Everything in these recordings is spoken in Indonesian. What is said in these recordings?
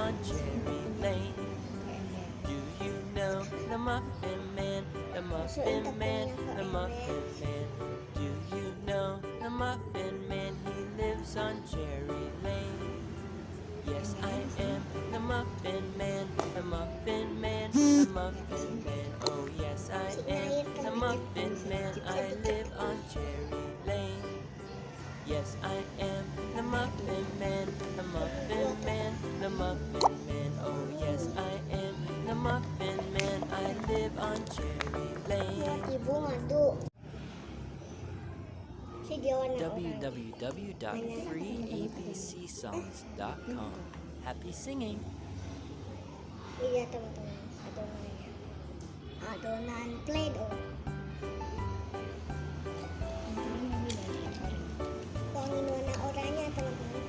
on Cherry Lane. Do you know the Muffin Man? The Muffin Man, the Muffin Man. Do you know the Muffin Man? He lives on Cherry Lane. Yes, I am the Muffin Man, the Muffin Man, the Muffin Man. Oh yes, I am the Muffin Man. I live on Cherry Lane. Yes, I am the Muffin Man, the Muffin Man, the Muffin Man. Oh yes, I am the Muffin Man. I live on Cherry Lane. Ibu ngadu. www.freeabcsongs.com. Happy singing! Iya teman-teman, adonannya. Adonan playdoh. Kuangin warna oranye teman-teman.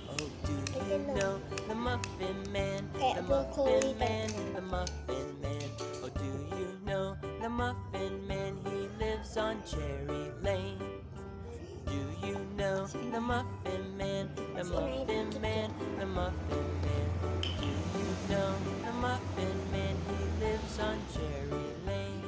Oh, do you know the Muffin Man? The Kayak brokoli Muffin Man, teman-teman. the Muffin Man. Oh, do you know the Muffin Man? He lives on Cherry Lane. Do you know the Muffin Man? The Muffin Man, the Muffin Man. Do you know the Muffin Man? He lives on Cherry Lane.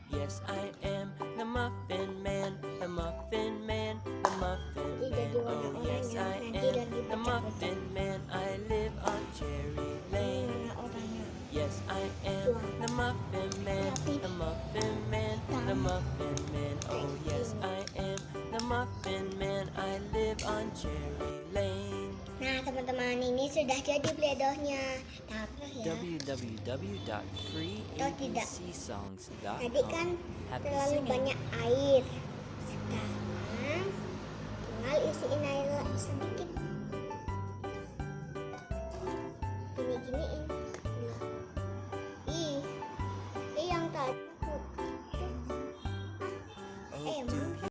Yes, I am the Muffin Man, the Muffin Man, the Muffin Man. Oh yes, I am the Muffin Man. I live on Cherry Lane. Warna oranye. Yes, I am the Muffin Man, the Muffin Man, the Muffin Man. Oh yes, I am the Muffin Man. I live on Cherry Lane. Nah teman-teman, ini sudah jadi playdohnya. Tapi ya, www.freeabcsongs.com. tadi kan Happy terlalu singing. banyak air. Sekarang tinggal isiin air sedikit.